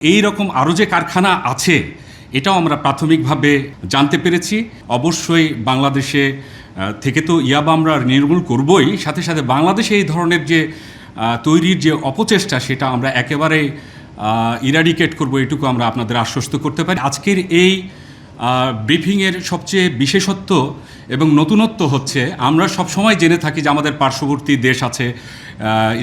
এই রকম আরও যে কারখানা আছে এটাও আমরা প্রাথমিকভাবে জানতে পেরেছি। অবশ্যই বাংলাদেশে থেকে তো ইয়াবা আমরা নির্মূল করবই, সাথে সাথে বাংলাদেশে এই ধরনের যে তৈরির যে অপচেষ্টা সেটা আমরা একেবারে ইরাডিকেট করব, এটুকু আমরা আপনাদের আশ্বস্ত করতে পারি। আজকের এই ব্রিফিংয়ের সবচেয়ে বিশেষত্ব এবং নতুনত্ব হচ্ছে আমরা সবসময় জেনে থাকি যে আমাদের পার্শ্ববর্তী দেশ আছে,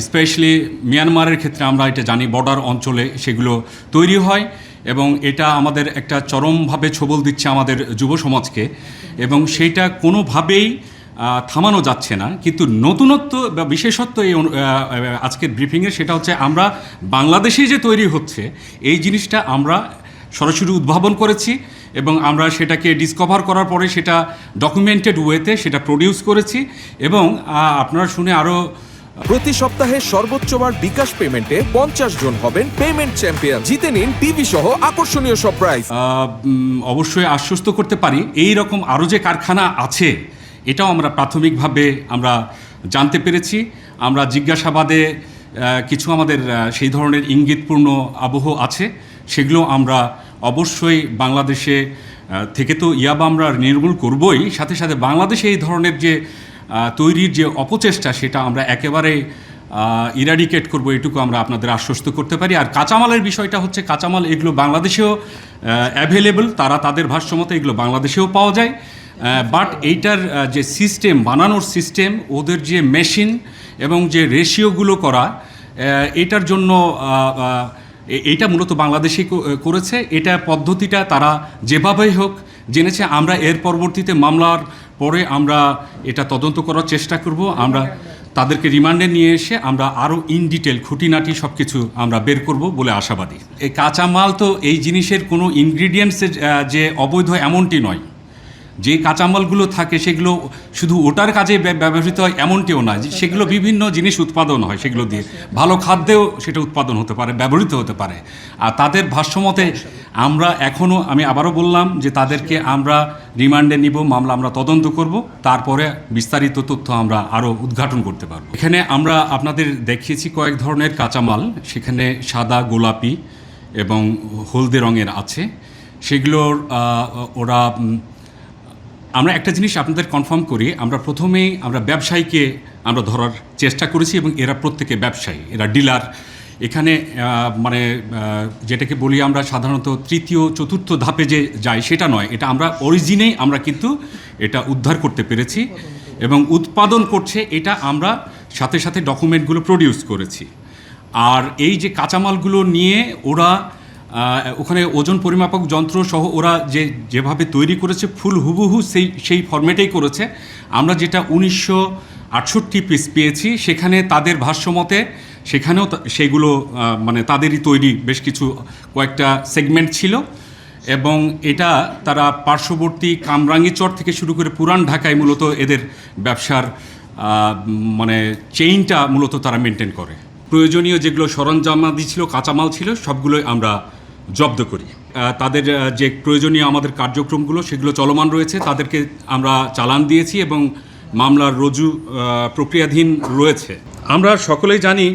স্পেশালি মিয়ানমারের ক্ষেত্রে আমরা এটা জানি বর্ডার অঞ্চলে সেগুলো তৈরি হয় এবং এটা আমাদের একটা চরমভাবে ছবল দিচ্ছে আমাদের যুব সমাজকে এবং সেইটা কোনোভাবেই থামানো যাচ্ছে না। কিন্তু নতুনত্ব বা বিশেষত্ব এই আজকের ব্রিফিংয়ে সেটা হচ্ছে আমরা বাংলাদেশে যে তৈরি হচ্ছে এই জিনিসটা আমরা সরাসরি উদ্ভাবন করেছি এবং আমরা সেটাকে ডিসকভার করার পরে সেটা ডকুমেন্টেড ওয়েতে সেটা প্রডিউস করেছি এবং আপনারা শুনে আরও প্রতি সপ্তাহে সর্বোচ্চবার বিকাশ পেমেন্টে 50 জন হবেন পেমেন্ট চ্যাম্পিয়ন। জিতে নিন টিভি সহ আকর্ষণীয় সব প্রাইজ। অবশ্যই আশ্বস্ত করতে পারি এই রকম আরও যে কারখানা আছে এটাও আমরা প্রাথমিকভাবে আমরা জানতে পেরেছি। আমরা জিজ্ঞাসাবাদে কিছু আমাদের সেই ধরনের ইঙ্গিতপূর্ণ আবহ আছে, সেগুলো আমরা অবশ্যই বাংলাদেশে থেকে তো ইয়াবা আমরা নির্মূল করবই, সাথে সাথে বাংলাদেশে এই ধরনের যে তৈরির যে অপচেষ্টা সেটা আমরা একেবারে ইরাডিকেট করব, এটুকু আমরা আপনাদের আশ্বস্ত করতে পারি। আর কাঁচামালের বিষয়টা হচ্ছে কাঁচামাল এগুলো বাংলাদেশেও অ্যাভেলেবল, তারা তাদের ভাষ্যমতে এগুলো বাংলাদেশেও পাওয়া যায়, বাট এইটার যে সিস্টেম বানানোর সিস্টেম, ওদের যে মেশিন এবং যে রেশিওগুলো করা, এটার জন্য এইটা মূলত বাংলাদেশই করেছে। এটা পদ্ধতিটা তারা যেভাবেই হোক জেনেছে। আমরা এর পরবর্তীতে মামলার পরে আমরা এটা তদন্ত করার চেষ্টা করব। আমরা তাদেরকে রিমান্ডে নিয়ে এসে আমরা আরও ইন ডিটেল খুঁটিনাটি সব কিছু আমরা বের করব বলে আশাবাদী। এই কাঁচামাল তো এই জিনিসের কোনো ইনগ্রিডিয়েন্টসের যে অবৈধ এমনটি নয়, যে কাঁচামালগুলো থাকে সেগুলো শুধু ওটার কাজে ব্যবহৃত হয় এমনটিও নয়, সেগুলো বিভিন্ন জিনিস উৎপাদন হয়, সেগুলো দিয়ে ভালো খাদ্যেও সেটা উৎপাদন হতে পারে, ব্যবহৃত হতে পারে। আর তাদের ভাষ্যমতে আমরা এখনও, আমি আবারও বললাম যে তাদেরকে আমরা রিমান্ডে নিব, মামলা আমরা তদন্ত করব, তারপরে বিস্তারিত তথ্য আমরা আরও উদ্ঘাটন করতে পারব। এখানে আমরা আপনাদের দেখিয়েছি কয়েক ধরনের কাঁচামাল, সেখানে সাদা, গোলাপি এবং হলদে রঙের আছে। সেগুলোর ওরা আমরা একটা জিনিস আপনাদের কনফার্ম করি, আমরা প্রথমেই আমরা ব্যবসায়ীকে আমরা ধরার চেষ্টা করেছি এবং এরা প্রত্যেকে ব্যবসায়ী, এরা ডিলার। এখানে মানে যেটাকে বলি আমরা সাধারণত তৃতীয় চতুর্থ ধাপে যে যাই সেটা নয়, এটা আমরা অরিজিনেই আমরা কিন্তু এটা উদ্ধার করতে পেরেছি এবং উৎপাদন করছে এটা আমরা সাথে সাথে ডকুমেন্টগুলো প্রডিউস করেছি। আর এই যে কাঁচামালগুলো নিয়ে ওরা ওখানে ওজন পরিমাপক যন্ত্র সহ ওরা যেভাবে তৈরি করেছে ফুল হুবহু সেই ফরম্যাটেই করেছে। আমরা যেটা 1968 পিস পেয়েছি সেখানে তাদের ভাষ্যমতে সেখানেও সেগুলো মানে তাদেরই তৈরি বেশ কিছু কয়েকটা সেগমেন্ট ছিল এবং এটা তারা পার্শ্ববর্তী কামরাঙ্গীচর থেকে শুরু করে পুরান ঢাকায় মূলত এদের ব্যবসার মানে চেইনটা মূলত তারা মেনটেন করে। প্রয়োজনীয় যেগুলো সরঞ্জামাদি ছিল, কাঁচামাল ছিল, সবগুলোই আমরা জব্দ করি। তাদের যে প্রয়োজনীয় আমাদের কার্যক্রমগুলো সেগুলো চলমান রয়েছে, তাদেরকে আমরা চালান দিয়েছি এবং মামলার রুজু প্রক্রিয়াধীন রয়েছে। আমরা সকলেই জানি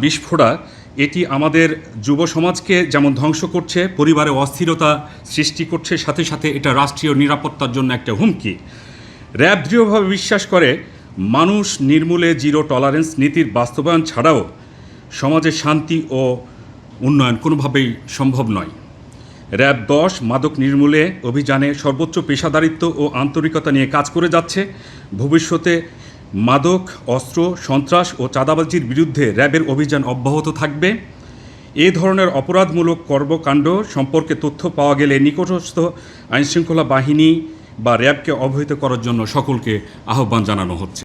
বিস্ফোরা এটি আমাদের যুব সমাজকে যেমন ধ্বংস করছে, পরিবারে অস্থিরতা সৃষ্টি করছে, সাথে সাথে এটা রাষ্ট্রীয় নিরাপত্তার জন্য একটা হুমকি। র্যাব দৃঢ়ভাবে বিশ্বাস করে মানুষ নির্মূলে জিরো টলারেন্স নীতির বাস্তবায়ন ছাড়াও সমাজে শান্তি ও উন্নয়ন কোনোভাবেই সম্ভব নয়। র্যাব 10 মাদক নির্মূলে অভিযানে সর্বোচ্চ পেশাদারিত্ব ও আন্তরিকতা নিয়ে কাজ করে যাচ্ছে। ভবিষ্যতে মাদক, অস্ত্র, সন্ত্রাস ও চাঁদাবাজির বিরুদ্ধে র্যাবের অভিযান অব্যাহত থাকবে। এ ধরনের অপরাধমূলক কর্মকাণ্ড সম্পর্কে তথ্য পাওয়া গেলে নিকটস্থ আইনশৃঙ্খলা বাহিনী বা র্যাবকে অবহিত করার জন্য সকলকে আহ্বান জানানো হচ্ছে।